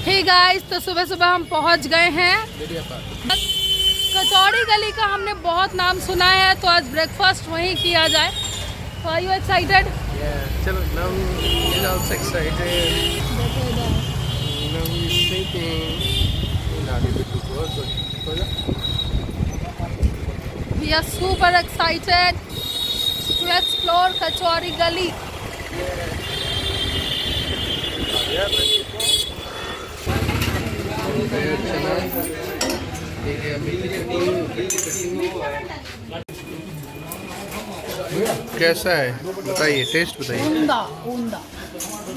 Hey guys, तो सुबह सुबह हम पहुंच गए हैं कचौड़ी गली का। हमने बहुत नाम सुना है, तो आज ब्रेकफास्ट वहीं किया जाए। तो आर यू एक्साइटेड? चलो now he's also excited. Now he's thinking. We are super excited to explore कचौड़ी गली। कैसा है बताइए, टेस्ट बताइए। उम्दा उम्दा।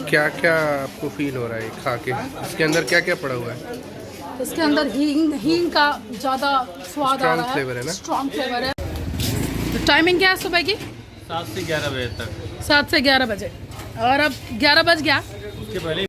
क्या क्या आपको फील हो रहा है खा के? इसके अंदर क्या क्या पड़ा हुआ है? इसके अंदर हींग का ज़्यादा स्वाद आ रहा है। फ्लेवर है ना? स्ट्रॉन्ग फ्लेवर है। तो टाइमिंग क्या है सुबह की? 7 से 11 बजे तक। 7 से 11 बजे, और अब 11 बज गया। उसके पहले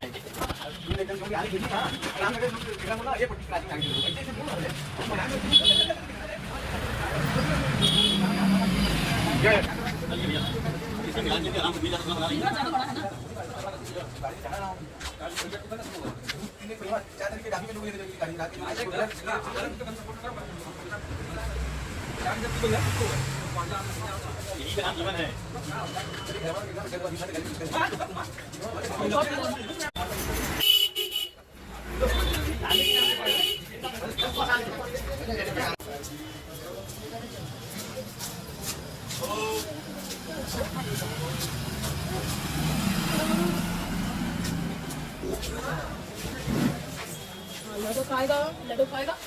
लड्डू खाएगा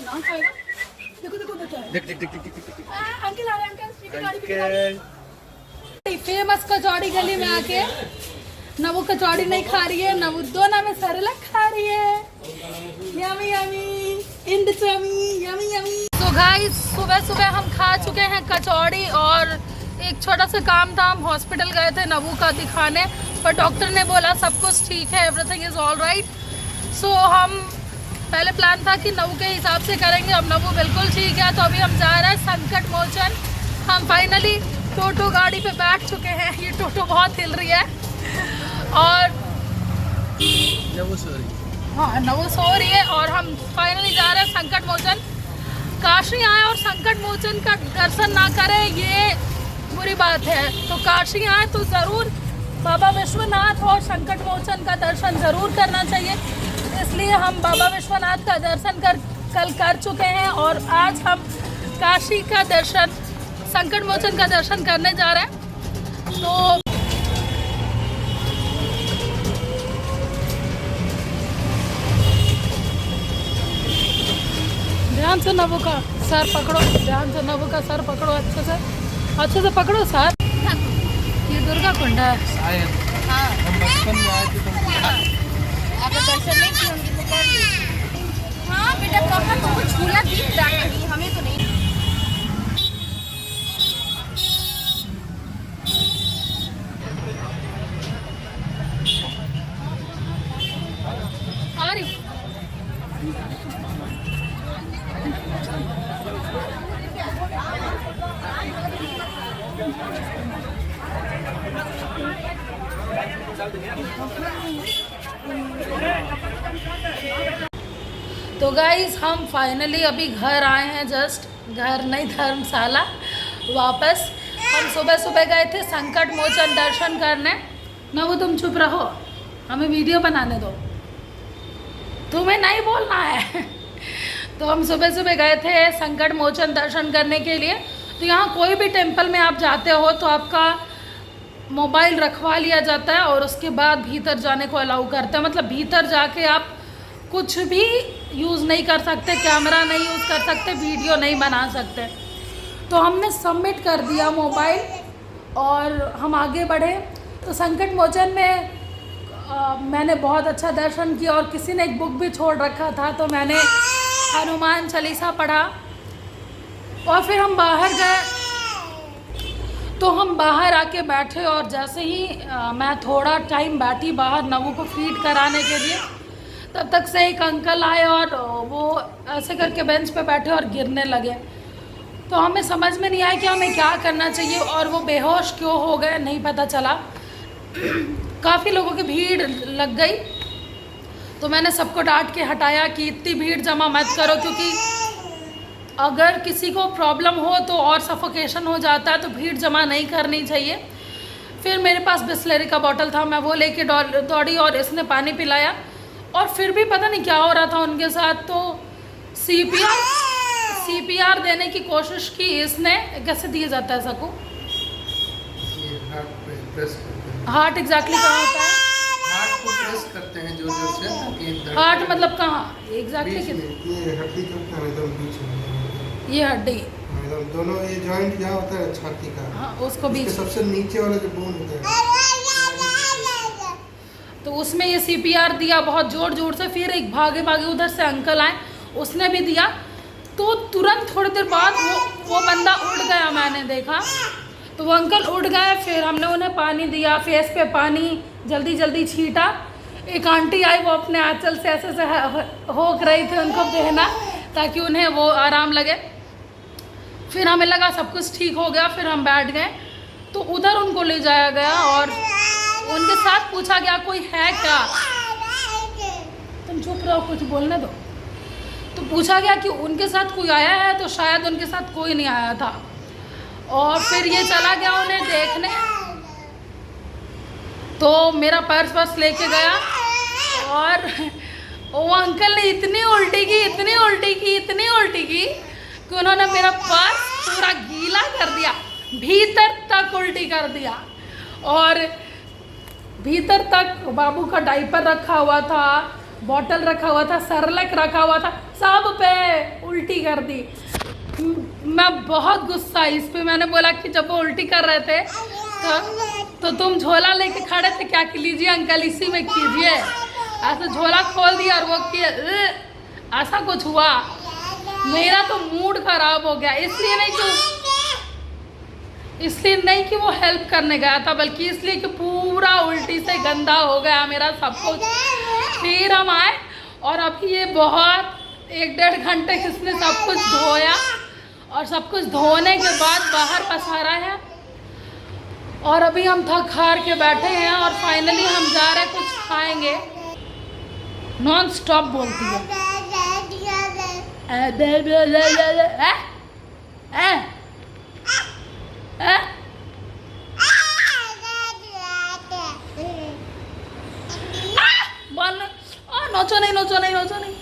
ना खाएगा। देखो देखो देखो अंकल आ रहे हैं। अंकल फेमस कचौड़ी गली में आके ना वो कचौड़ी नहीं खा रही है, ना वो दोना में सरलक खा रही है। Yummy yummy and yummy yummy yummy. तो गाइस, सुबह सुबह हम खा चुके हैं कचौड़ी, और एक छोटा सा काम था। हम हॉस्पिटल गए थे नबू का दिखाने, पर डॉक्टर ने बोला सब कुछ ठीक है, एवरीथिंग इज ऑल राइट। सो हम पहले प्लान था कि नबू के हिसाब से करेंगे, अब नबू बिल्कुल ठीक है। तो अभी हम जा रहे हैं संकट मोचन। हम फाइनली टोटो गाड़ी पे बैठ चुके हैं। ये टोटो बहुत हिल रही है, और नबू सो रही है। और हम फाइनली जा रहे हैं संकट मोचन। काशी आए और संकट मोचन का दर्शन ना करें, ये बुरी बात है। तो काशी आए तो ज़रूर बाबा विश्वनाथ और संकट मोचन का दर्शन ज़रूर करना चाहिए। इसलिए हम बाबा विश्वनाथ का दर्शन कल कर चुके हैं, और आज हम काशी का दर्शन, संकट मोचन का दर्शन करने जा रहे हैं। तो ध्यान से नबू का सर पकड़ो, ध्यान से नबू का सर पकड़ो, अच्छे से पकड़ो सर। ये दुर्गा कुंड है शायद। हाँ, हम बचपन में आए थे। अगर दर्शन नहीं किए होंगे तो कर लीजिए। हाँ बेटा, कहाँ तुमको झूला दिख रहा है, हमें तो नहीं। तो गाइस, हम फाइनली अभी घर आए हैं। जस्ट घर नहीं, धर्मशाला वापस। हम सुबह सुबह गए थे संकट मोचन दर्शन करने। ना वो तुम चुप रहो, हमें वीडियो बनाने दो, तुम्हें नहीं बोलना है। तो हम सुबह सुबह गए थे संकट मोचन दर्शन करने के लिए। तो यहाँ कोई भी टेम्पल में आप जाते हो तो आपका मोबाइल रखवा लिया जाता है, और उसके बाद भीतर जाने को अलाउ करते हैं। मतलब भीतर जाके आप कुछ भी यूज़ नहीं कर सकते, कैमरा नहीं यूज़ कर सकते, वीडियो नहीं बना सकते। तो हमने सबमिट कर दिया मोबाइल, और हम आगे बढ़े। तो संकट मोचन में मैंने बहुत अच्छा दर्शन किया, और किसी ने एक बुक भी छोड़ रखा था, तो मैंने हनुमान चालीसा पढ़ा। और फिर हम बाहर गए, तो हम बाहर आके बैठे, और जैसे ही मैं थोड़ा टाइम बैठी बाहर नबू को फीड कराने के लिए, तब तक से एक अंकल आए, और वो ऐसे करके बेंच पे बैठे और गिरने लगे। तो हमें समझ में नहीं आया कि हमें क्या करना चाहिए, और वो बेहोश क्यों हो गए नहीं पता चला। काफ़ी लोगों की भीड़ लग गई। तो मैंने सबको डांट के हटाया कि इतनी भीड़ जमा मत करो, क्योंकि अगर किसी को प्रॉब्लम हो तो और सफोकेशन हो जाता है, तो भीड़ जमा नहीं करनी चाहिए। फिर मेरे पास बिस्लरी का बॉटल था, मैं वो लेके दौड़ी और इसने पानी पिलाया। और फिर भी पता नहीं क्या हो रहा था उनके साथ, तो CPR देने की कोशिश की इसने। कैसे दिया जाता है सबको? ये हार्ट पे प्रेस करते हैं। हार्ट एग्जैक्टली कहाँ होता है? हार्ट को प्रेस करते हैं जोर जोर से ताकि दर्द हार्ट मतलब कहाँ एग्जैक्टली? बीच में ये हड्डी चलता है एकदम बीच में, ये हड्डी, एकदम दोनों ये जॉइंट जहाँ होता है छाती का, हाँ उसको इसके बीच, सबसे नीचे वाला जो बोन होता है, तो उसमें ये CPR दिया बहुत ज़ोर ज़ोर से। फिर एक भागे भागे उधर से अंकल आए, उसने भी दिया। तो तुरंत थोड़ी देर बाद वो बंदा उड़ गया, मैंने देखा तो वो अंकल उड़ गए। फिर हमने उन्हें पानी दिया, फेस पे पानी जल्दी जल्दी छीटा। एक आंटी आई, वो अपने आंचल से ऐसे ऐसे होक रही थी उनको पहना ताकि उन्हें वो आराम लगे। फिर हमें लगा सब कुछ ठीक हो गया, फिर हम बैठ गए। तो उधर उनको ले जाया गया और उनके साथ पूछा गया कोई है क्या। तुम चुप रहो, कुछ बोलने दो। तो पूछा गया कि उनके साथ कोई आया है, तो शायद उनके साथ कोई नहीं आया था। और फिर ये चला गया उन्हें देखने, तो मेरा पर्स लेके गया और वो अंकल ने इतनी उल्टी की कि उन्होंने मेरा पर्स पूरा गीला कर दिया, भीतर तक उल्टी कर दिया। और भीतर तक बाबू का डाइपर रखा हुआ था, बॉटल रखा हुआ था, सरलक रखा हुआ था, सब पे उल्टी कर दी। मैं बहुत गुस्सा आई इस पे। मैंने बोला कि जब वो उल्टी कर रहे थे तो तुम झोला लेके खड़े थे क्या कि लीजिए अंकल इसी में कीजिए। ऐसे झोला खोल दिया और वो किए, ऐसा कुछ हुआ। मेरा तो मूड खराब हो गया। इसलिए नहीं कि वो हेल्प करने गया था, बल्कि इसलिए कि पूरा उल्टी से गंदा हो गया मेरा सब कुछ। फिर हम आए और अभी ये बहुत 1-1.5 घंटे किसने सब कुछ धोया और सब कुछ धोने के बाद बाहर पसारा है। और अभी हम थक हार के बैठे हैं और फाइनली हम जा रहे हैं, कुछ खाएंगे। नॉन स्टॉप बोलती है। नोचो नहीं।